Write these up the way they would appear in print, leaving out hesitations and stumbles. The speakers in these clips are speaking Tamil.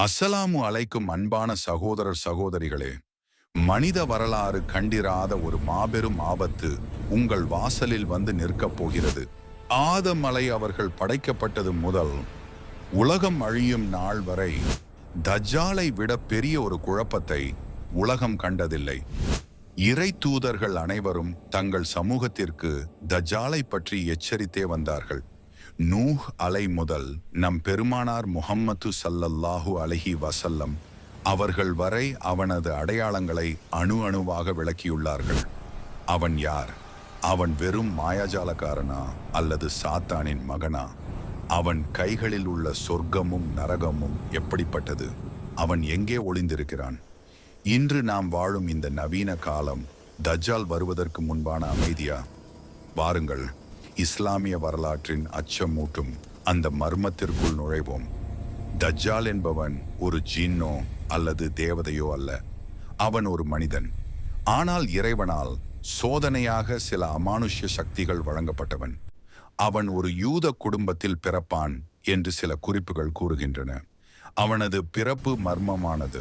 அஸ்ஸலாமு அலைக்கும் அன்பான சகோதரர் சகோதரிகளே. மனித வரலாறு கண்டிராத ஒரு மாபெரும் ஆபத்து உங்கள் வாசலில் வந்து நிற்கப் போகிறது. ஆதம் அலை அவர்கள் படைக்கப்பட்டது முதல் உலகம் அழியும் நாள் வரை தஜ்ஜாலை விட பெரிய ஒரு குழப்பத்தை உலகம் கண்டதில்லை. இறை தூதர்கள் அனைவரும் தங்கள் சமூகத்திற்கு தஜ்ஜாலை பற்றி எச்சரித்தே வந்தார்கள். நூஹ் அலை முதல் நம் பெருமானார் முஹம்மது ஸல்லல்லாஹு அலைஹி வஸல்லம் அவர்கள் வரை அவனது அடையாளங்களை அணு அணுவாக விளக்கியுள்ளார்கள். அவன் யார்? அவன் வெறும் மாயாஜாலக்காரனா அல்லது சாத்தானின் மகனா? அவன் கைகளில் உள்ள சொர்க்கமும் நரகமும் எப்படிப்பட்டது? அவன் எங்கே ஒளிந்திருக்கிறான்? இன்று நாம் வாழும் இந்த நவீன காலம் தஜ்ஜால் வருவதற்கு முன்பான அமைதியா? வாருங்கள், இஸ்லாமிய வரலாற்றின் அச்சமூட்டும் அந்த மர்மத்திற்குள் நுழைவோம். தஜ்ஜால் என்பவன் ஒரு ஜின்னோ அல்லது தேவதையோ அல்ல. அவன் ஒரு மனிதன். ஆனால் இறைவனால் சோதனையாக சில அமானுஷ்ய சக்திகள் வழங்கப்பட்டவன். அவன் ஒரு யூத குடும்பத்தில் பிறப்பான் என்று சில குறிப்புகள் கூறுகின்றன. அவனது பிறப்பு மர்மமானது.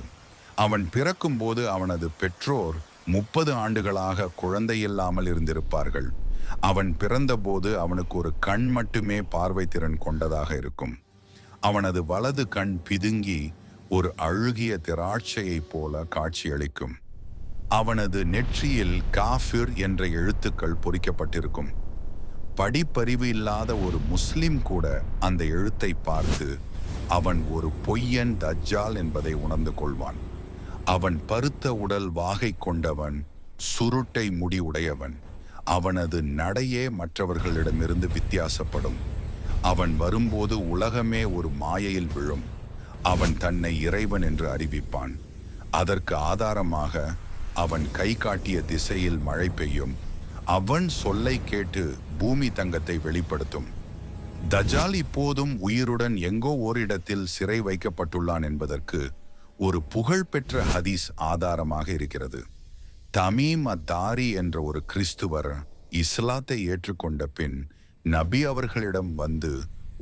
அவன் பிறக்கும்போது அவனது பெற்றோர் 30 ஆண்டுகளாக குழந்தையில்லாமல் இருந்திருப்பார்கள். அவன் பிறந்தபோது அவனுக்கு ஒரு கண் மட்டுமே பார்வை திறன் கொண்டதாக இருக்கும். அவனது வலது கண் பிதுங்கி ஒரு அழுகிய திராட்சையைப் போல காட்சியளிக்கும். அவனது நெற்றியில் காஃபிர் என்ற எழுத்துக்கள் பொறிக்கப்பட்டிருக்கும். படிப்பறிவு இல்லாத ஒரு முஸ்லிம் கூட அந்த எழுத்தை பார்த்து அவன் ஒரு பொய்யன் தஜ்ஜால் என்பதை உணர்ந்து கொள்வான். அவன் பருத்த உடல் வாகை கொண்டவன், சுருட்டை முடி உடையவன். அவனது நடையே மற்றவர்களிடமிருந்து வித்தியாசப்படும். அவன் வரும்போது உலகமே ஒரு மாயையில் விழும். அவன் தன்னை இறைவன் என்று அறிவிப்பான். அதற்கு ஆதாரமாக அவன் கை காட்டிய திசையில் மழை பெய்யும். அவன் சொல்லை கேட்டு பூமி தங்கத்தை வெளிப்படுத்தும். தஜ்ஜால் இப்போதும் உயிருடன் எங்கோ ஓரிடத்தில் சிறை வைக்கப்பட்டுள்ளான் என்பதற்கு ஒரு புகழ்பெற்ற ஹதீஸ் ஆதாரமாக இருக்கிறது. தமீம் அத்தாரி என்ற ஒரு கிறிஸ்துவர் இஸ்லாத்தை ஏற்றுக்கொண்ட பின் நபி அவர்களிடம் வந்து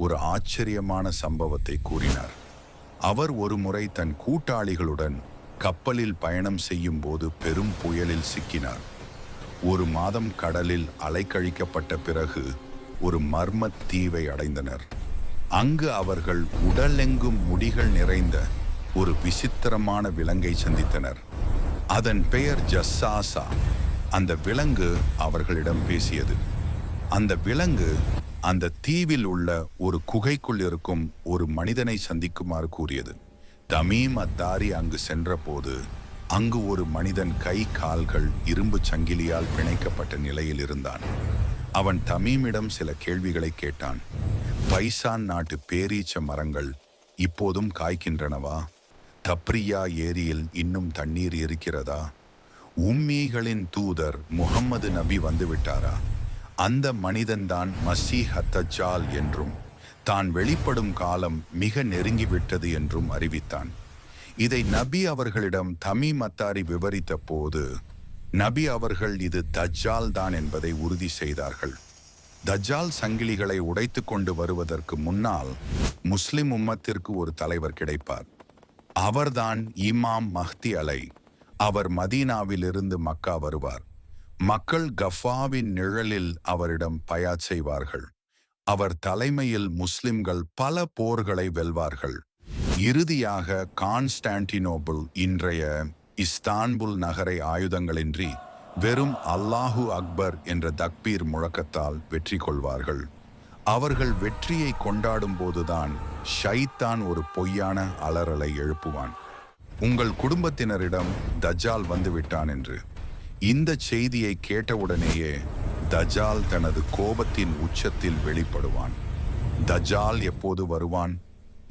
ஒரு ஆச்சரியமான சம்பவத்தை கூறினார். அவர் ஒரு முறை தன் கூட்டாளிகளுடன் கப்பலில் பயணம் செய்யும் போது பெரும் புயலில் சிக்கினார். 1 மாதம் கடலில் அலைக்கழிக்கப்பட்ட பிறகு ஒரு மர்ம தீவை அடைந்தனர். அங்கு அவர்கள் உடலெங்கும் முடிகள் நிறைந்த ஒரு விசித்திரமான விலங்கை சந்தித்தனர். அதன் பெயர் ஜஸ்ஸாசா. அந்த விலங்கு அவர்களிடம் பேசியது. அந்த விலங்கு அந்த தீவில் உள்ள ஒரு குகைக்குள் இருக்கும் ஒரு மனிதனை சந்திக்குமாறு கூறியது. தமீம் அத்தாரி அங்கு சென்றபோது அங்கு ஒரு மனிதன் கை கால்கள் இரும்பு சங்கிலியால் பிணைக்கப்பட்ட நிலையில் இருந்தான். அவன் தமீமிடம் சில கேள்விகளை கேட்டான். பைசான் நாட்டு பேரீச்ச மரங்கள் இப்போதும் காய்க்கின்றனவா? தப்ரியா ஏரியில் இன்னும் தண்ணீர் இருக்கிறதா? உம்மீகளின் தூதர் முஹம்மது நபி வந்துவிட்டாரா? அந்த மனிதன்தான் மசீஹ் தஜ்ஜால் என்றும் தான் வெளிப்படும் காலம் மிக நெருங்கிவிட்டது என்றும் அறிவித்தான். இதை நபி அவர்களிடம் தமீம் அத்தாரி விவரித்த போது நபி அவர்கள் இது தஜ்ஜால் தான் என்பதை உறுதி செய்தார்கள். தஜ்ஜால் சங்கிலிகளை உடைத்து கொண்டு வருவதற்கு முன்னால் முஸ்லிம் உம்மத்திற்கு ஒரு தலைவர் கிடைப்பார். அவர்தான் இமாம் மஹ்தி அலை. அவர் மதீனாவிலிருந்து மக்கா வருவார். மக்கள் கஃபாவின் நிழலில் அவரிடம் பயாத் செய்வார்கள். அவர் தலைமையில் முஸ்லிம்கள் பல போர்களை வெல்வார்கள். இறுதியாக கான்ஸ்டான்டினோபிள், இன்றைய இஸ்தான்புல் நகரை ஆயுதங்களின்றி வெறும் அல்லாஹு அக்பர் என்ற தக்பீர் முழக்கத்தால் வெற்றி கொள்வார்கள். அவர்கள் வெற்றியை கொண்டாடும் போதுதான் ஷைத்தான் ஒரு பொய்யான அலறலை எழுப்புவான். உங்கள் குடும்பத்தினரிடம் தஜ்ஜால் வந்துவிட்டான் என்று. இந்த செய்தியை கேட்டவுடனேயே தஜ்ஜால் தனது கோபத்தின் உச்சத்தில் வெளிப்படுவான். தஜ்ஜால் எப்போது வருவான்?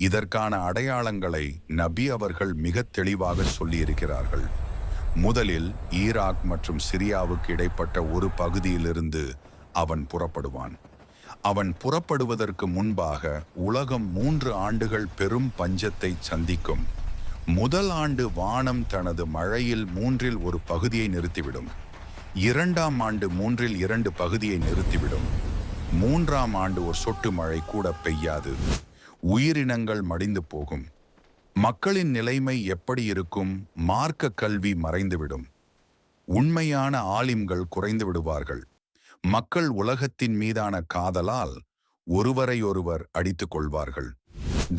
இதற்கான அடையாளங்களை நபி அவர்கள் மிக தெளிவாக சொல்லியிருக்கிறார்கள். முதலில் ஈராக் மற்றும் சிரியாவுக்கு இடைப்பட்ட ஒரு பகுதியிலிருந்து அவன் புறப்படுவான். அவன் புறப்படுவதற்கு முன்பாக உலகம் 3 ஆண்டுகள் பெரும் பஞ்சத்தை சந்திக்கும். முதல் ஆண்டு வானம் தனது மழையில் 3இல் 1 பகுதியை நிறுத்திவிடும். 2ஆம் ஆண்டு 3இல் 2 பகுதியை நிறுத்திவிடும். 3ஆம் ஆண்டு ஒரு சொட்டு மழை கூட பெய்யாது. உயிரினங்கள் மடிந்து போகும். மக்களின் நிலைமை எப்படி இருக்கும்? மார்க்க கல்வி மறைந்துவிடும். உண்மையான ஆலிம்கள் குறைந்து விடுவார்கள். மக்கள் உலகத்தின் மீதான காதலால் ஒருவரையொருவர் அடித்துக் கொள்வார்கள்.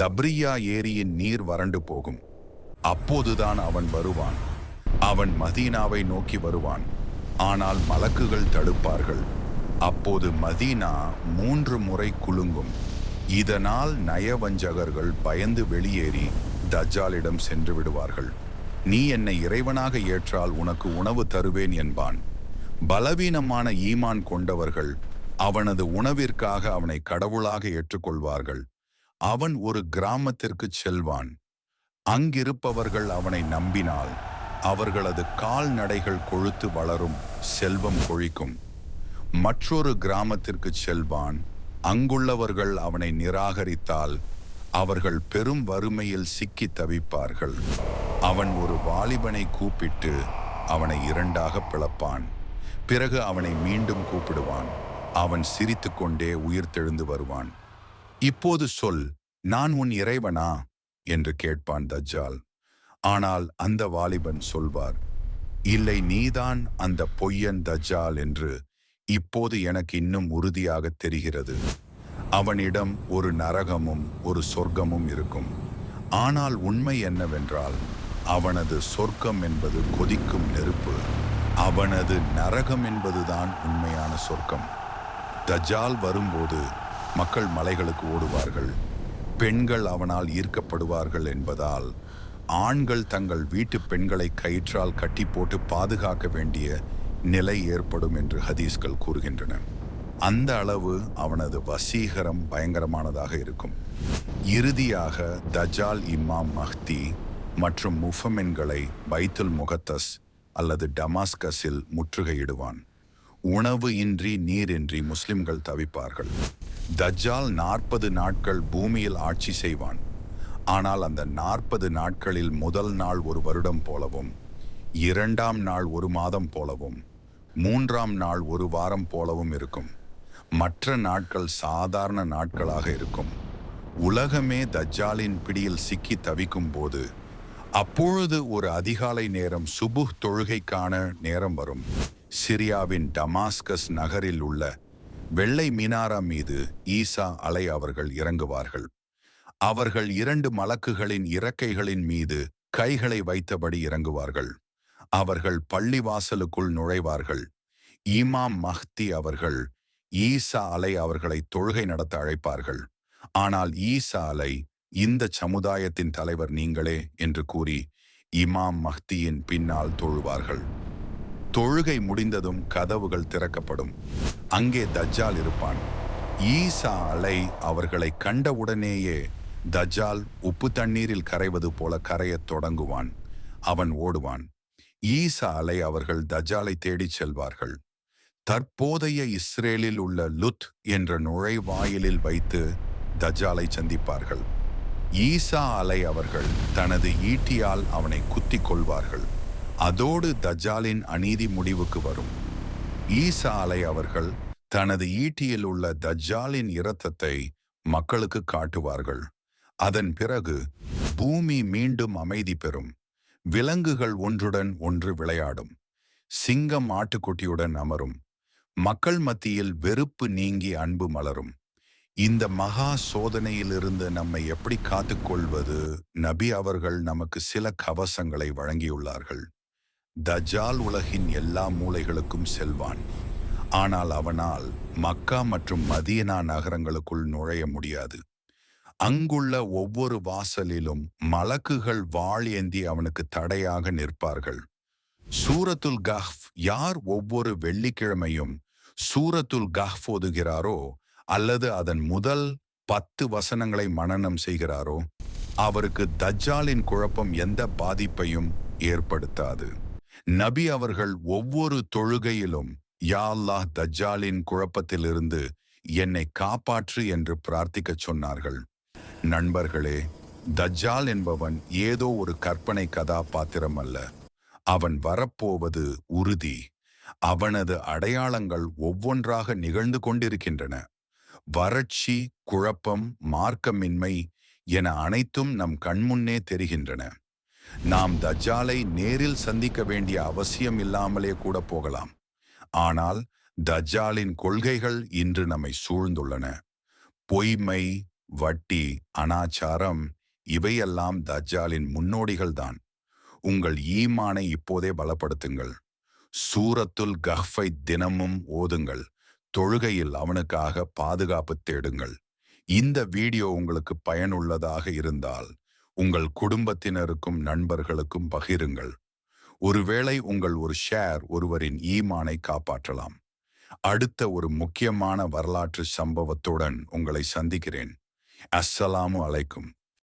தப்ரியா ஏரியின் நீர் வறண்டு போகும். அப்போதுதான் அவன் வருவான். அவன் மதீனாவை நோக்கி வருவான். ஆனால் மலக்குகள் தடுப்பார்கள். அப்போது மதீனா 3 முறை குலுங்கும். இதனால் நயவஞ்சகர்கள் பயந்து வெளியேறி தஜ்ஜாலிடம் சென்று விடுவார்கள். நீ என்னை இறைவனாக ஏற்றால் உனக்கு உணவு தருவேன் என்பான். பலவீனமான ஈமான் கொண்டவர்கள் அவனது உணவிற்காக அவனை கடவுளாக ஏற்றுக்கொள்வார்கள். அவன் ஒரு கிராமத்திற்கு செல்வான். அங்கிருப்பவர்கள் அவனை நம்பினால் அவர்களது கால்நடைகள் கொழுத்து வளரும், செல்வம் கொழிக்கும். மற்றொரு கிராமத்திற்கு செல்வான். அங்குள்ளவர்கள் அவனை நிராகரித்தால் அவர்கள் பெரும் வறுமையில் சிக்கி தவிப்பார்கள். அவன் ஒரு வாலிபனை கூப்பிட்டு அவனை 2ஆக பிளப்பான். பிறகு அவனை மீண்டும் கூப்பிடுவான். அவன் சிரித்துக்கொண்டே உயிர்த்தெழுந்து வருவான். இப்போது சொல், நான் உன் இறைவனா என்று கேட்பான் தஜ்ஜால். ஆனால் அந்த வாலிபன் சொல்வார், இல்லை, நீதான் அந்த பொய்யன் தஜ்ஜால் என்று இப்போது எனக்கு இன்னும் உறுதியாக தெரிகிறது. அவனிடம் ஒரு நரகமும் ஒரு சொர்க்கமும் இருக்கும். ஆனால் உண்மை என்னவென்றால் அவனது சொர்க்கம் என்பது கொதிக்கும் நெருப்பு, அவனது நரகம் என்பதுதான் உண்மையான சொர்க்கம். தஜ்ஜால் வரும்போது மக்கள் மலைகளுக்கு ஓடுவார்கள். பெண்கள் அவனால் ஈர்க்கப்படுவார்கள் என்பதால் ஆண்கள் தங்கள் வீட்டு பெண்களை கயிற்றால் கட்டி போட்டு பாதுகாக்க வேண்டிய நிலை ஏற்படும் என்று ஹதீஸ்கள் கூறுகின்றன. அந்த அளவு அவனது வசீகரம் பயங்கரமானதாக இருக்கும். இறுதியாக தஜ்ஜால் இமாம் மஹ்தி மற்றும் முஃபமின்களை பைத்துல் முகத்தஸ் அல்லது டமாஸ்கஸில் முற்றுகையிடுவான். உணவு இன்றி நீரின்றி முஸ்லிம்கள் தவிப்பார்கள். தஜ்ஜால் 40 நாட்கள் பூமியில் ஆட்சி செய்வான். ஆனால் அந்த 40 நாட்களில் முதல் நாள் ஒரு வருடம் போலவும், 2ஆம் நாள் ஒரு மாதம் போலவும், 3ஆம் நாள் ஒரு வாரம் போலவும் இருக்கும். மற்ற நாட்கள் சாதாரண நாட்களாக இருக்கும். உலகமே தஜ்ஜாலின் பிடியில் சிக்கி தவிக்கும் போது அப்பொழுது ஒரு அதிகாலை நேரம், சுபுஹ் தொழுகைக்கான நேரம் வரும். சிரியாவின் டமாஸ்கஸ் நகரில் உள்ள வெள்ளை மினாரா மீது ஈசா அலை அவர்கள் இறங்குவார்கள். அவர்கள் 2 மலக்குகளின் இறக்கைகளின் மீது கைகளை வைத்தபடி இறங்குவார்கள். அவர்கள் பள்ளிவாசலுக்குள் நுழைவார்கள். இமாம் மஹ்தி அவர்கள் ஈசா அலை அவர்களை தொழுகை நடத்த அழைப்பார்கள். ஆனால் ஈசா அலை, இந்த சமுதாயத்தின் தலைவர் நீங்களே என்று கூறி இமாம் மஹ்தியின் பின்னால் தொழுவார்கள். தொழுகை முடிந்ததும் கதவுகள் திறக்கப்படும். அங்கே தஜ்ஜால் இருப்பான். ஈசா அலை அவர்களை கண்டவுடனேயே தஜ்ஜால் உப்பு தண்ணீரில் கரைவது போல கரையத் தொடங்குவான். அவன் ஓடுவான். ஈசா அலை அவர்கள் தஜ்ஜாலை தேடிச் செல்வார்கள். தற்போதைய இஸ்ரேலில் உள்ள லுத் என்ற நுழைவாயிலில் வைத்து தஜ்ஜாலை சந்திப்பார்கள். ஈசா அலை அவர்கள் தனது ஈட்டியால் அவனை குத்திக் கொள்வார்கள். அதோடு தஜ்ஜாலின் அநீதி முடிவுக்கு வரும். ஈசா அலை அவர்கள் தனது ஈட்டியில் உள்ள தஜ்ஜாலின் இரத்தத்தை மக்களுக்கு காட்டுவார்கள். அதன் பிறகு பூமி மீண்டும் அமைதி பெறும். விலங்குகள் ஒன்றுடன் ஒன்று விளையாடும். சிங்கம் ஆட்டுக்குட்டியுடன் அமரும். மக்கள் மத்தியில் வெறுப்பு நீங்கி அன்பு மலரும். இந்த மகா சோதனையிலிருந்து நம்மை எப்படி காத்துக்கொள்வது? நபி அவர்கள் நமக்கு சில கவசங்களை வழங்கியுள்ளார்கள். தஜ்ஜால் உலகின் எல்லா மூலைகளுக்கும் செல்வான். ஆனால் அவனால் மக்கா மற்றும் மதீனா நகரங்களுக்குள் நுழைய முடியாது. அங்குள்ள ஒவ்வொரு வாசலிலும் மலக்குகள் வாள் ஏந்தி அவனுக்கு தடையாக நிற்பார்கள். சூரத்துல் கஹ்ஃப், யார் ஒவ்வொரு வெள்ளிக்கிழமையும் சூரத்துல் கஹ்ஃப் ஓதுகிறாரோ அல்லது அதன் முதல் 10 வசனங்களை மனனம் செய்கிறாரோ அவருக்கு தஜ்ஜாலின் குழப்பம் எந்த பாதிப்பையும் ஏற்படுத்தாது. நபி அவர்கள் ஒவ்வொரு தொழுகையிலும், யா அல்லாஹ், தஜ்ஜாலின் குழப்பத்திலிருந்து என்னை காப்பாற்று என்று பிரார்த்திக்கச் சொன்னார்கள். நண்பர்களே, தஜ்ஜால் என்பவன் ஏதோ ஒரு கற்பனை கதாபாத்திரம் அல்ல. அவன் வரப்போவது உறுதி. அவனது அடையாளங்கள் ஒவ்வொன்றாக நிகழ்ந்து கொண்டிருக்கின்றன. வறட்சி, குழப்பம், மார்க்கமின்மை, என அனைத்தும் நம் கண்முன்னே தெரிகின்றன. நாம் தஜ்ஜாலை நேரில் சந்திக்க வேண்டிய அவசியம் இல்லாமலே கூட போகலாம். ஆனால் தஜ்ஜாலின் கொள்கைகள் இன்று நம்மை சூழ்ந்துள்ளன. பொய்மை, வட்டி, அனாச்சாரம் இவையெல்லாம் தஜ்ஜாலின் முன்னோடிகள்தான். உங்கள் ஈமானை இப்போதே பலப்படுத்துங்கள். சூரத்துல் கஹ்ஃபை தினமும் ஓதுங்கள். தொழுகையில் அவனுக்காக பாதுகாப்பு தேடுங்கள். இந்த வீடியோ உங்களுக்கு பயனுள்ளதாக இருந்தால் உங்கள் குடும்பத்தினருக்கும் நண்பர்களுக்கும் பகிருங்கள். ஒருவேளை உங்கள் ஒரு ஷேர் ஒருவரின் ஈமானை காப்பாற்றலாம். அடுத்த ஒரு முக்கியமான வரலாற்று சம்பவத்துடன் உங்களை சந்திக்கிறேன். அஸ்ஸலாமு அலைக்கும்.